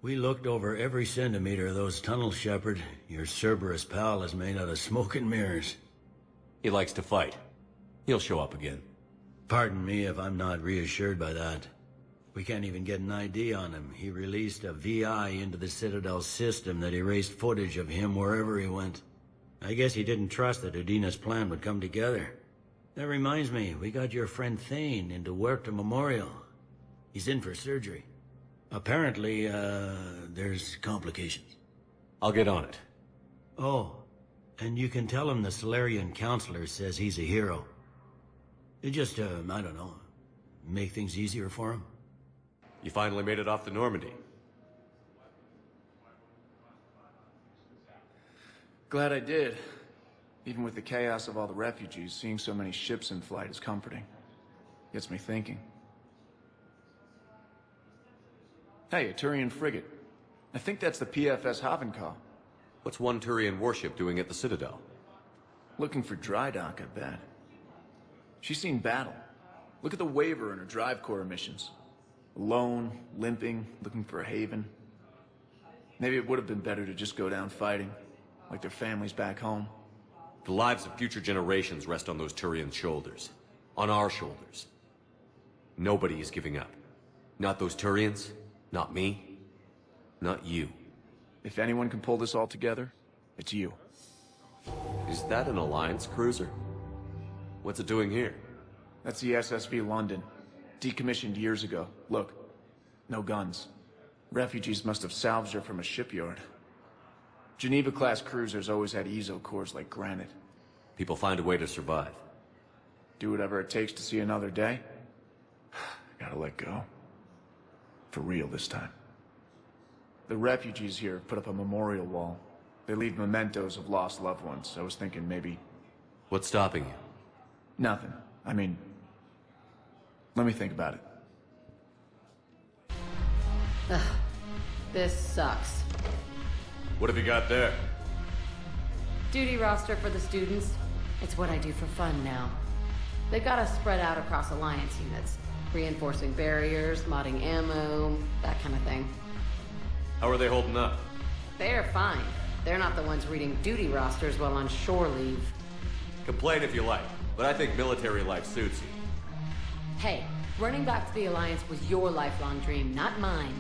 We looked over every centimeter of those tunnels, Shepard. Your Cerberus pal is made out of smoke and mirrors. He likes to fight. He'll show up again. Pardon me if I'm not reassured by that. We can't even get an ID on him. He released a VI into the Citadel system that erased footage of him wherever he went. I guess he didn't trust that Udina's plan would come together. That reminds me, we got your friend Thane into Huerta Memorial. He's in for surgery. Apparently, there's complications. I'll get on it. Oh, and you can tell him the Solarian Counselor says he's a hero. It just, I don't know, make things easier for him. You finally made it off the Normandy. Glad I did. Even with the chaos of all the refugees, seeing so many ships in flight is comforting. Gets me thinking. Hey, a Turian frigate. I think that's the PFS Havenkaw. What's one Turian warship doing at the Citadel? Looking for dry dock, I bet. She's seen battle. Look at the waiver in her drive core emissions. Alone, limping, looking for a haven. Maybe it would have been better to just go down fighting, like their families back home. The lives of future generations rest on those Turian shoulders. On our shoulders. Nobody is giving up. Not those Turians, not me, not you. If anyone can pull this all together, it's you. Is that an Alliance cruiser? What's it doing here? That's the SSV London. Decommissioned years ago. Look, no guns. Refugees must have salvaged her from a shipyard. Geneva-class cruisers always had ezo cores like granite. People find a way to survive. Do whatever it takes to see another day. Gotta let go. For real this time. The refugees here have put up a memorial wall. They leave mementos of lost loved ones. I was thinking maybe... What's stopping you? Nothing. I mean... Let me think about it. Ugh. This sucks. What have you got there? Duty roster for the students. It's what I do for fun now. They've got us spread out across Alliance units. Reinforcing barriers, modding ammo, that kind of thing. How are they holding up? They're fine. They're not the ones reading duty rosters while on shore leave. Complain if you like, but I think military life suits you. Hey, running back to the Alliance was your lifelong dream, not mine.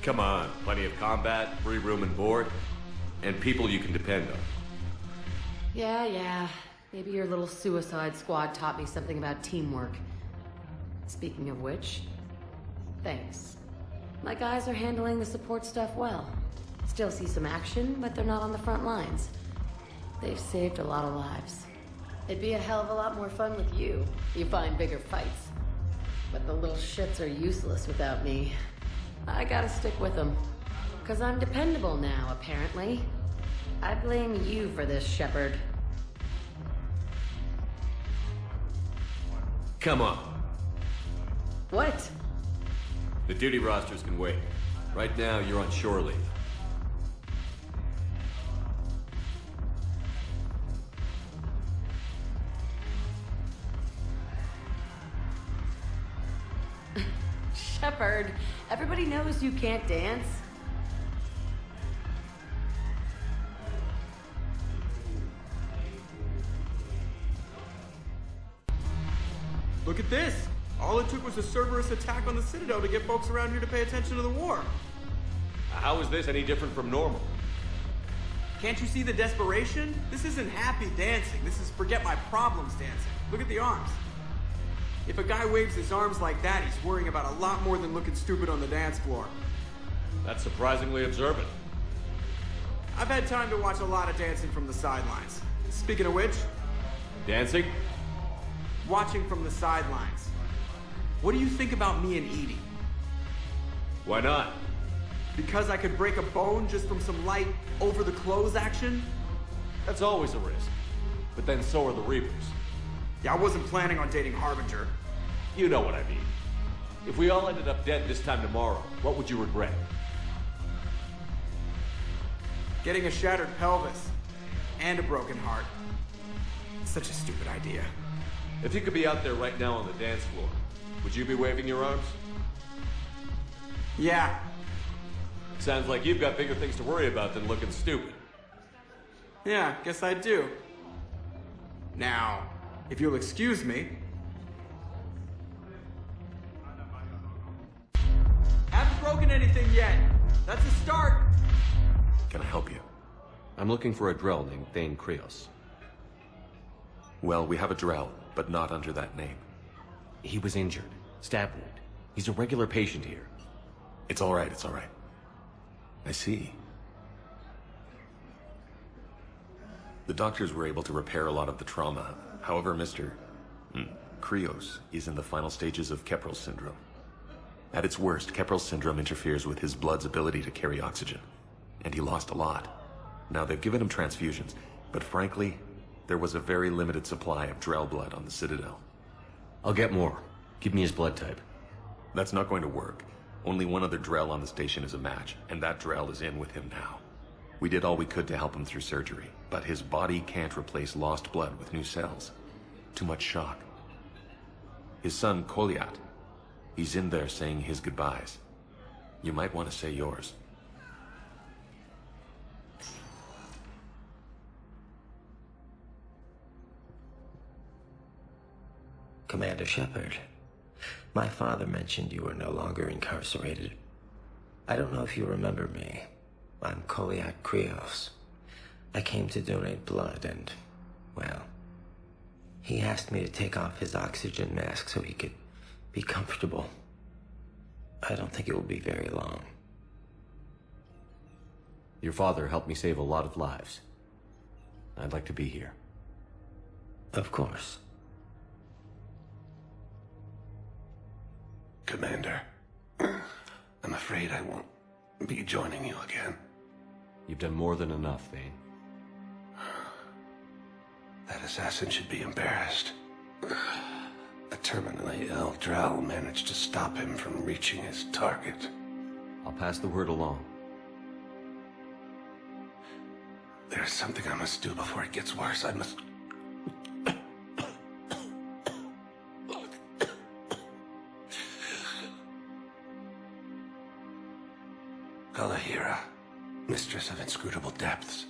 Come on, plenty of combat, free room and board, and people you can depend on. Yeah. Maybe your little suicide squad taught me something about teamwork. Speaking of which, thanks. My guys are handling the support stuff well. Still see some action, but they're not on the front lines. They've saved a lot of lives. It'd be a hell of a lot more fun with you. You find bigger fights. But the little shits are useless without me. I gotta stick with them. 'Cause I'm dependable now, apparently. I blame you for this, Shepard. Come on. What? The duty rosters can wait. Right now, you're on shore leave. Shepard, everybody knows you can't dance. Look at this! All it took was a Cerberus attack on the Citadel to get folks around here to pay attention to the war. How is this any different from normal? Can't you see the desperation? This isn't happy dancing. This is forget my problems dancing. Look at the arms. If a guy waves his arms like that, he's worrying about a lot more than looking stupid on the dance floor. That's surprisingly observant. I've had time to watch a lot of dancing from the sidelines. Speaking of which, Dancing? watching from the sidelines. What do you think about me and Edie? Why not? Because I could break a bone just from some light over-the-clothes action? That's always a risk. But then so are the Reapers. Yeah, I wasn't planning on dating Harbinger. You know what I mean. If we all ended up dead this time tomorrow, what would you regret? Getting a shattered pelvis. And a broken heart. Such a stupid idea. If you could be out there right now on the dance floor, would you be waving your arms? Yeah. Sounds like you've got bigger things to worry about than looking stupid. Yeah, guess I do. Now, if you'll excuse me... Haven't broken anything yet. That's a start. Can I help you? I'm looking for a Drell named Thane Krios. Well, we have a Drell, but not under that name. He was injured. Stab wound. He's a regular patient here. It's all right, it's all right. I see. The doctors were able to repair a lot of the trauma. However, Mr. Krios is in the final stages of Keppel syndrome. At its worst, Keppel syndrome interferes with his blood's ability to carry oxygen. And he lost a lot. Now, they've given him transfusions, but frankly, there was a very limited supply of Drell blood on the Citadel. I'll get more. Give me his blood type. That's not going to work. Only one other Drell on the station is a match, and that Drell is in with him now. We did all we could to help him through surgery, but his body can't replace lost blood with new cells. Too much shock. His son, Kolyat, he's in there saying his goodbyes. You might want to say yours. Commander Shepard, my father mentioned you were no longer incarcerated. I don't know if you remember me. I'm Kolyat Krios. I came to donate blood and, well, he asked me to take off his oxygen mask so he could be comfortable. I don't think it will be very long. Your father helped me save a lot of lives. I'd like to be here. Of course. Commander, I'm afraid I won't be joining you again. You've done more than enough, Thane. That assassin should be embarrassed. A terminally ill Drell managed to stop him from reaching his target. I'll pass the word along. There's something I must do before it gets worse. I must... Kalahira, mistress of inscrutable depths,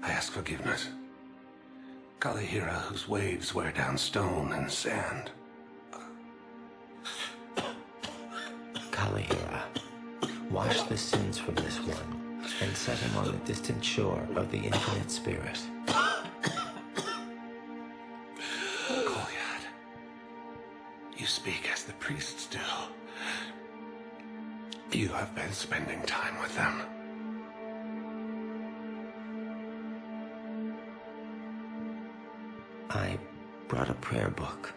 I ask forgiveness. Kalahira, whose waves wear down stone and sand. Kalahira, wash the sins from this one, and set him on the distant shore of the infinite spirit. Kolyat, you speak as the priests do. You have been spending time with them. I brought a prayer book.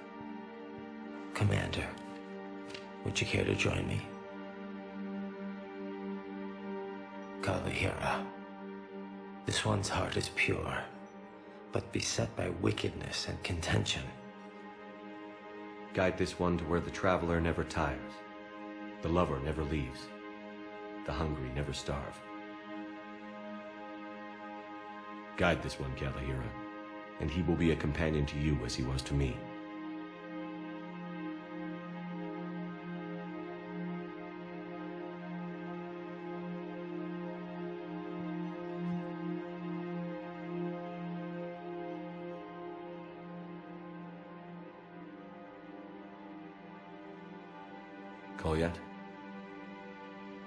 Commander, would you care to join me? Kalahira, this one's heart is pure, but beset by wickedness and contention. Guide this one to where the traveler never tires. The lover never leaves. The hungry never starve. Guide this one, Kalahira, and he will be a companion to you as he was to me. Kolyat?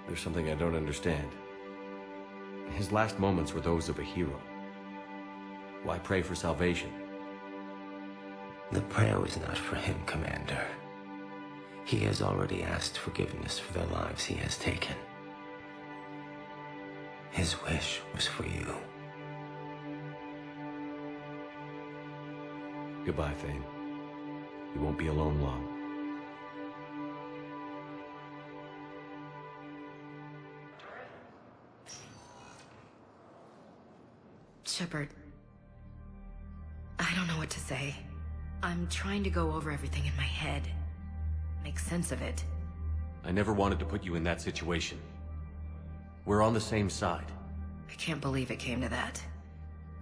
There's something I don't understand. His last moments were those of a hero. Why pray for salvation? The prayer was not for him, Commander. He has already asked forgiveness for the lives he has taken. His wish was for you. Goodbye, Thane. You won't be alone long. Shepard, I don't know what to say. I'm trying to go over everything in my head. Make sense of it. I never wanted to put you in that situation. We're on the same side. I can't believe it came to that.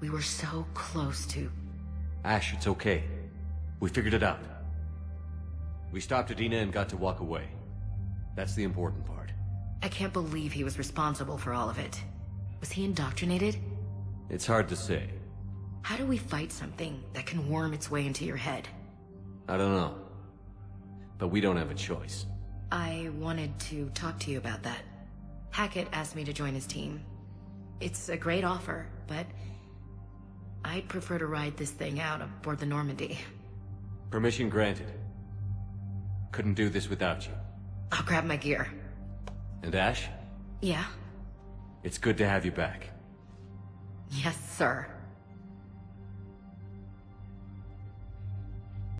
We were so close to... Ash, it's okay. We figured it out. We stopped Adina and got to walk away. That's the important part. I can't believe he was responsible for all of it. Was he indoctrinated? It's hard to say. How do we fight something that can worm its way into your head? I don't know. But we don't have a choice. I wanted to talk to you about that. Hackett asked me to join his team. It's a great offer, but I'd prefer to ride this thing out aboard the Normandy. Permission granted. Couldn't do this without you. I'll grab my gear. And Ash? Yeah? It's good to have you back. Yes, sir.